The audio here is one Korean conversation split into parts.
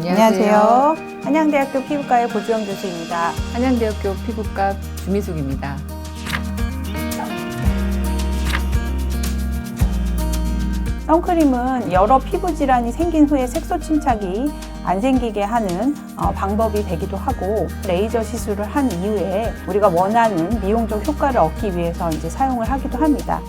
안녕하세요. 한양대학교 피부과의 고주영 교수입니다. 한양대학교 피부과 주미숙입니다. 선크림은 여러 피부 질환이 생긴 후에 색소 침착이 안 생기게 하는 방법이 되기도 하고, 레이저 시술을 한 이후에 우리가 원하는 미용적 효과를 얻기 위해서 이제 사용을 하기도 합니다.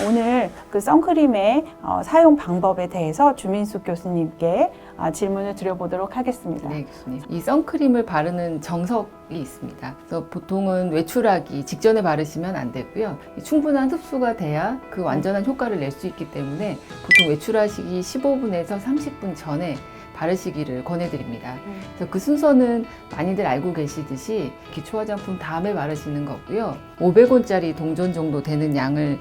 오늘 그 선크림의 사용 방법에 대해서 주민숙 교수님께 질문을 드려보도록 하겠습니다. 네, 교수님. 이 선크림을 바르는 정석이 있습니다. 그래서 보통은 외출하기 직전에 바르시면 안 되고요. 충분한 흡수가 돼야 그 완전한 효과를 낼 수 있기 때문에 보통 외출하시기 15분에서 30분 전에 바르시기를 권해드립니다. 그래서 그 순서는 많이들 알고 계시듯이 기초 화장품 다음에 바르시는 거고요. 500원짜리 동전 정도 되는 양을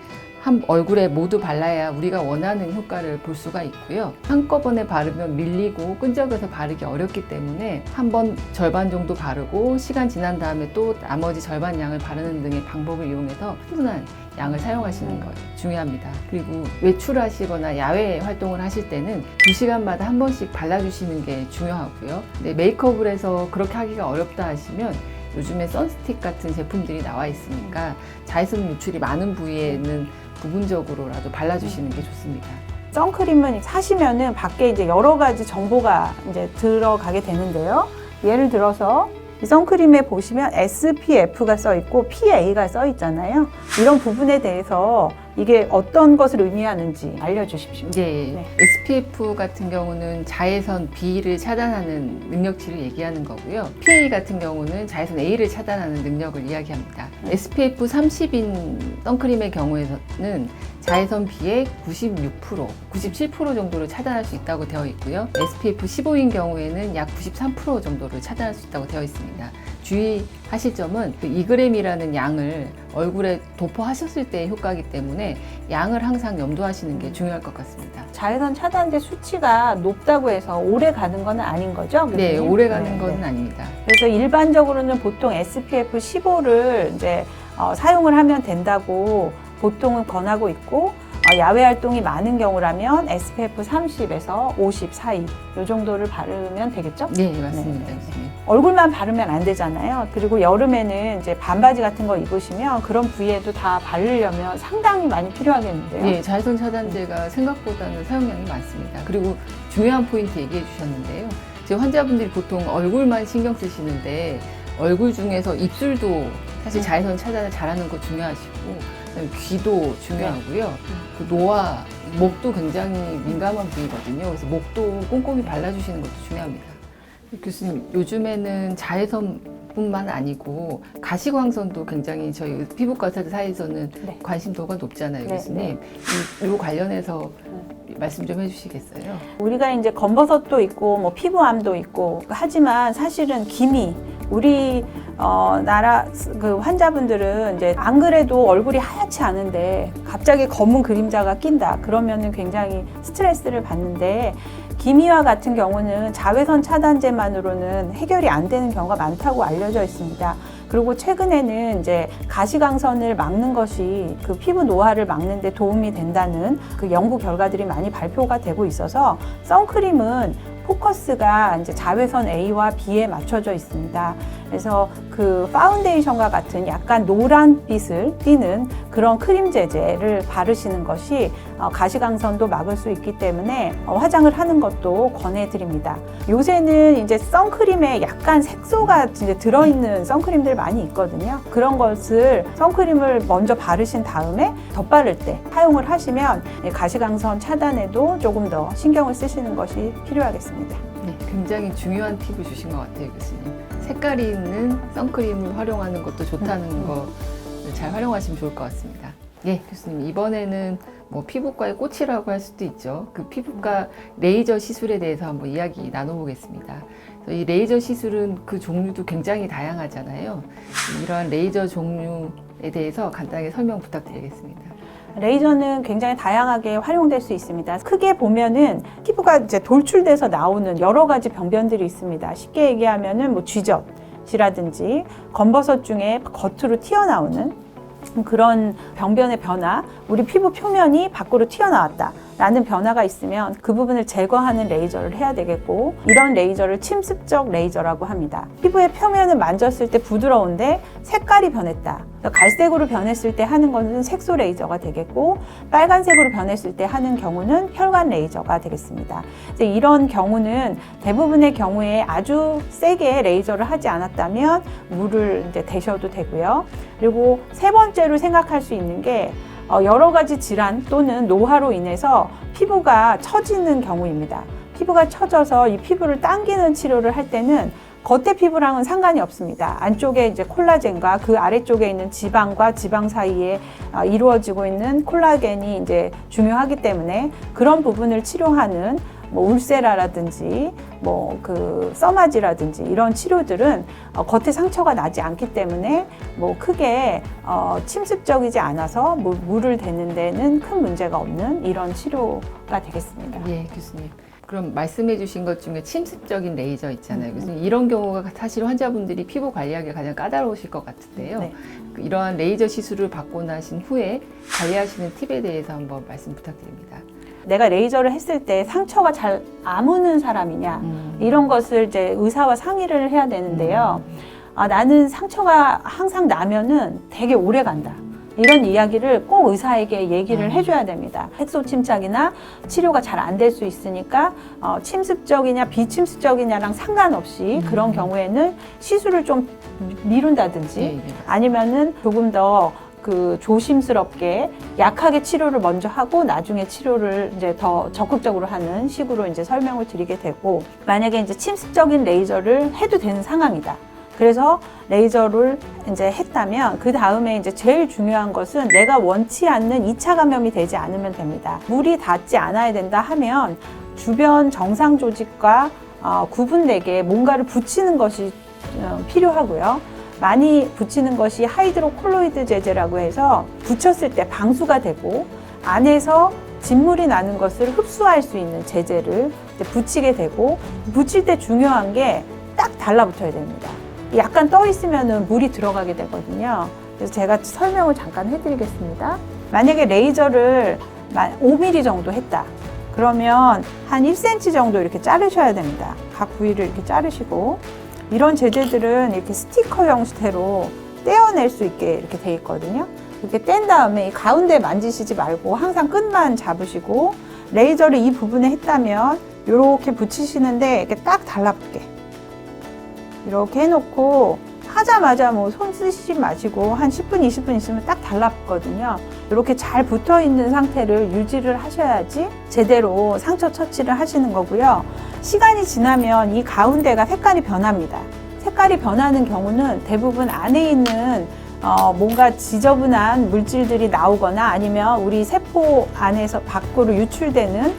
얼굴에 모두 발라야 우리가 원하는 효과를 볼 수가 있고요. 한꺼번에 바르면 밀리고 끈적여서 바르기 어렵기 때문에 한번 절반 정도 바르고 시간 지난 다음에 또 나머지 절반 양을 바르는 등의 방법을 이용해서 충분한 양을 사용하시는 것 중요합니다. 그리고 외출하시거나 야외 활동을 하실 때는 2시간마다 한 번씩 발라주시는 게 중요하고요. 근데 메이크업을 해서 그렇게 하기가 어렵다 하시면 요즘에 선스틱 같은 제품들이 나와 있으니까 자외선 노출이 많은 부위에는 부분적으로라도 발라주시는 게 좋습니다. 선크림은 사시면은 밖에 이제 여러 가지 정보가 이제 들어가게 되는데요. 예를 들어서 이 선크림에 보시면 SPF가 써 있고 PA가 써 있잖아요. 이런 부분에 대해서 이게 어떤 것을 의미하는지 알려주십시오. 네. SPF 같은 경우는 자외선 B를 차단하는 능력치를 얘기하는 거고요. PA 같은 경우는 자외선 A를 차단하는 능력을 이야기합니다. SPF 30인 선크림의 경우에는 자외선 B의 96%, 97% 정도를 차단할 수 있다고 되어 있고요. SPF 15인 경우에는 약 93% 정도를 차단할 수 있다고 되어 있습니다. 주의하실 점은 2g이라는 양을 얼굴에 도포하셨을 때의 효과이기 때문에 양을 항상 염두하시는 게 중요할 것 같습니다. 자외선 차단제 수치가 높다고 해서 오래 가는 건 아닌 거죠? 네, 오래 가는 건 아닙니다. 그래서 일반적으로는 보통 SPF 15를 이제 사용을 하면 된다고 보통은 권하고 있고, 야외 활동이 많은 경우라면 SPF 30에서 50 사이 이 정도를 바르면 되겠죠? 네, 맞습니다. 네. 얼굴만 바르면 안 되잖아요. 그리고 여름에는 이제 반바지 같은 거 입으시면 그런 부위에도 다 바르려면 상당히 많이 필요하겠는데요. 네, 자외선 차단제가 생각보다는 사용량이 많습니다. 그리고 중요한 포인트 얘기해 주셨는데요. 제 환자분들이 보통 얼굴만 신경 쓰시는데 얼굴 중에서 입술도 사실 자외선 차단을 잘하는 거 중요하시고, 귀도 중요하고요. 그 노화, 목도 굉장히 민감한 부위거든요. 그래서 목도 꼼꼼히 발라주시는 것도 중요합니다. 교수님, 요즘에는 자외선뿐만 아니고 가시광선도 굉장히 저희 피부과들 사이에서는 관심도가 높잖아요, 교수님. 이 관련해서 말씀 좀 해주시겠어요? 우리가 이제 검버섯도 있고 뭐 피부암도 있고 하지만 사실은 기미, 우리 나라 그 환자분들은 이제 안 그래도 얼굴이 하얗지 않은데 갑자기 검은 그림자가 낀다 그러면은 굉장히 스트레스를 받는데, 기미와 같은 경우는 자외선 차단제만으로는 해결이 안 되는 경우가 많다고 알려져 있습니다. 그리고 최근에는 이제 가시광선을 막는 것이 그 피부 노화를 막는 데 도움이 된다는 그 연구 결과들이 많이 발표가 되고 있어서 선크림은 포커스가 이제 자외선 A와 B에 맞춰져 있습니다. 그래서 그 파운데이션과 같은 약간 노란빛을 띠는 그런 크림 제제를 바르시는 것이 가시광선도 막을 수 있기 때문에 화장을 하는 것도 권해드립니다. 요새는 이제 선크림에 약간 색소가 이제 들어있는 선크림들 많이 있거든요. 그런 것을 선크림을 먼저 바르신 다음에 덧바를 때 사용을 하시면 가시광선 차단에도 조금 더 신경을 쓰시는 것이 필요하겠습니다. 네, 굉장히 중요한 팁을 주신 것 같아요, 교수님. 색깔이 있는 선크림을 활용하는 것도 좋다는 거 잘 활용하시면 좋을 것 같습니다. 예, 교수님, 이번에는 뭐 피부과의 꽃이라고 할 수도 있죠. 그 피부과 레이저 시술에 대해서 한번 이야기 나눠보겠습니다. 이 레이저 시술은 그 종류도 굉장히 다양하잖아요. 이러한 레이저 종류에 대해서 간단하게 설명 부탁드리겠습니다. 레이저는 굉장히 다양하게 활용될 수 있습니다. 크게 보면은 피부가 이제 돌출돼서 나오는 여러 가지 병변들이 있습니다. 쉽게 얘기하면은 뭐 쥐젖이라든지 검버섯 중에 겉으로 튀어나오는 그런 병변의 변화, 우리 피부 표면이 밖으로 튀어나왔다 나는 변화가 있으면 그 부분을 제거하는 레이저를 해야 되겠고, 이런 레이저를 침습적 레이저라고 합니다. 피부의 표면을 만졌을 때 부드러운데 색깔이 변했다. 갈색으로 변했을 때 하는 것은 색소 레이저가 되겠고, 빨간색으로 변했을 때 하는 경우는 혈관 레이저가 되겠습니다. 이제 이런 경우는 대부분의 경우에 아주 세게 레이저를 하지 않았다면 물을 이제 대셔도 되고요. 그리고 세 번째로 생각할 수 있는 게 여러 가지 질환 또는 노화로 인해서 피부가 처지는 경우입니다. 피부가 처져서 이 피부를 당기는 치료를 할 때는 겉의 피부랑은 상관이 없습니다. 안쪽에 이제 콜라겐과 그 아래쪽에 있는 지방과 지방 사이에 이루어지고 있는 콜라겐이 이제 중요하기 때문에 그런 부분을 치료하는 뭐 울세라라든지 뭐 그 써마지라든지 이런 치료들은 겉에 상처가 나지 않기 때문에 뭐 크게 침습적이지 않아서 물을 대는 데는 큰 문제가 없는 이런 치료가 되겠습니다. 예, 교수님. 그럼 말씀해 주신 것 중에 침습적인 레이저 있잖아요. 교수님, 이런 경우가 사실 환자분들이 피부 관리하기가 가장 까다로우실 것 같은데요. 네. 이러한 레이저 시술을 받고 나신 후에 관리하시는 팁에 대해서 한번 말씀 부탁드립니다. 내가 레이저를 했을 때 상처가 잘 아무는 사람이냐 이런 것을 이제 의사와 상의를 해야 되는데요. 나는 상처가 항상 나면은 되게 오래 간다. 이런 이야기를 꼭 의사에게 얘기를 해줘야 됩니다. 색소 침착이나 치료가 잘 안 될 수 있으니까 침습적이냐 비침습적이냐랑 상관없이 그런 경우에는 시술을 좀 미룬다든지 아니면은 조금 더 조심스럽게 약하게 치료를 먼저 하고 나중에 치료를 이제 더 적극적으로 하는 식으로 이제 설명을 드리게 되고, 만약에 이제 침습적인 레이저를 해도 되는 상황이다. 그래서 레이저를 이제 했다면 그 다음에 이제 제일 중요한 것은 내가 원치 않는 2차 감염이 되지 않으면 됩니다. 물이 닿지 않아야 된다 하면 주변 정상 조직과 구분되게 뭔가를 붙이는 것이 필요하고요. 많이 붙이는 것이 하이드로콜로이드 제제라고 해서 붙였을 때 방수가 되고 안에서 진물이 나는 것을 흡수할 수 있는 제제를 이제 붙이게 되고, 붙일 때 중요한 게 딱 달라붙어야 됩니다. 약간 떠 있으면 물이 들어가게 되거든요. 그래서 제가 설명을 잠깐 해드리겠습니다. 만약에 레이저를 5mm 정도 했다. 그러면 한 1cm 정도 이렇게 자르셔야 됩니다. 각 부위를 이렇게 자르시고, 이런 제제들은 이렇게 스티커 형태로 떼어낼 수 있게 이렇게 돼 있거든요. 이렇게 뗀 다음에 이 가운데 만지시지 말고 항상 끝만 잡으시고, 레이저를 이 부분에 했다면 이렇게 붙이시는데 이렇게 딱 달라붙게 이렇게 해놓고 하자마자 뭐 손 쓰시지 마시고 한 10분, 20분 있으면 딱 달라붙거든요. 이렇게 잘 붙어 있는 상태를 유지를 하셔야지 제대로 상처 처치를 하시는 거고요. 시간이 지나면 이 가운데가 색깔이 변합니다. 색깔이 변하는 경우는 대부분 안에 있는 뭔가 지저분한 물질들이 나오거나 아니면 우리 세포 안에서 밖으로 유출되는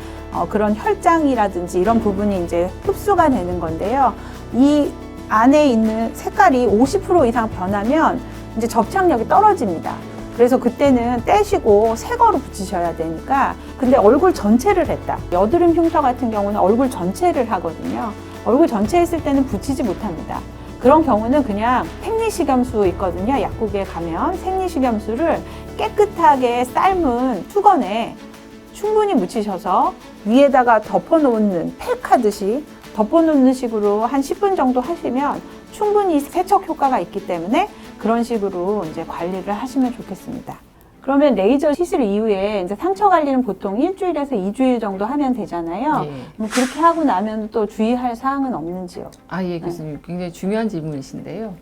그런 혈장이라든지 이런 부분이 이제 흡수가 되는 건데요. 이 안에 있는 색깔이 50% 이상 변하면 이제 접착력이 떨어집니다. 그래서 그때는 떼시고 새 거로 붙이셔야 되니까. 근데 얼굴 전체를 했다. 여드름 흉터 같은 경우는 얼굴 전체를 하거든요. 얼굴 전체 했을 때는 붙이지 못합니다. 그런 경우는 그냥 생리식염수 있거든요. 약국에 가면 생리식염수를 깨끗하게 삶은 수건에 충분히 묻히셔서 위에다가 덮어놓는 팩하듯이 덮어놓는 식으로 한 10분 정도 하시면 충분히 세척 효과가 있기 때문에 그런 식으로 이제 관리를 하시면 좋겠습니다. 그러면 레이저 시술 이후에 이제 상처 관리는 보통 1주일에서 2주일 정도 하면 되잖아요. 네. 그렇게 하고 나면 또 주의할 사항은 없는지요? 예, 교수님. 굉장히 중요한 질문이신데요.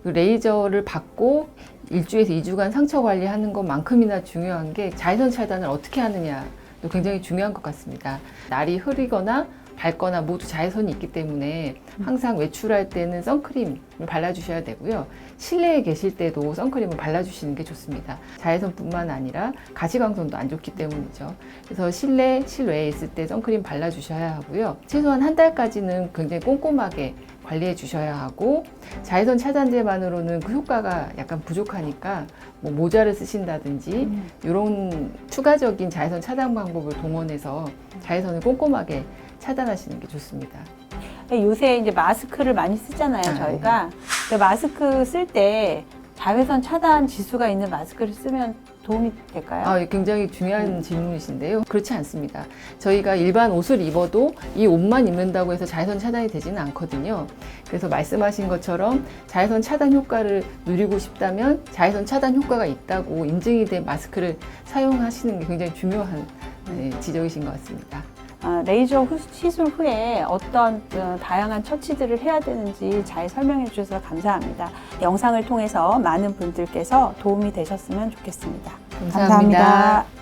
그 레이저를 받고 1주에서 2주간 상처 관리하는 것만큼이나 중요한 게 자외선 차단을 어떻게 하느냐도 굉장히 중요한 것 같습니다. 날이 흐리거나 밝거나 모두 자외선이 있기 때문에 항상 외출할 때는 선크림을 발라주셔야 되고요. 실내에 계실 때도 선크림을 발라주시는 게 좋습니다. 자외선뿐만 아니라 가시광선도 안 좋기 때문이죠. 그래서 실내, 실외에 있을 때 선크림 발라주셔야 하고요. 최소한 한 달까지는 굉장히 꼼꼼하게 관리해 주셔야 하고, 자외선 차단제만으로는 그 효과가 약간 부족하니까 뭐 모자를 쓰신다든지 이런 추가적인 자외선 차단 방법을 동원해서 자외선을 꼼꼼하게 차단하시는 게 좋습니다. 요새 이제 마스크를 많이 쓰잖아요, 저희가. 근데 마스크 쓸 때 자외선 차단 지수가 있는 마스크를 쓰면 도움이 될까요? 굉장히 중요한 질문이신데요. 그렇지 않습니다. 저희가 일반 옷을 입어도 이 옷만 입는다고 해서 자외선 차단이 되지는 않거든요. 그래서 말씀하신 것처럼 자외선 차단 효과를 누리고 싶다면 자외선 차단 효과가 있다고 인증이 된 마스크를 사용하시는 게 굉장히 중요한 지적이신 것 같습니다. 레이저 시술 후에 어떤 다양한 처치들을 해야 되는지 잘 설명해 주셔서 감사합니다. 영상을 통해서 많은 분들께서 도움이 되셨으면 좋겠습니다. 감사합니다.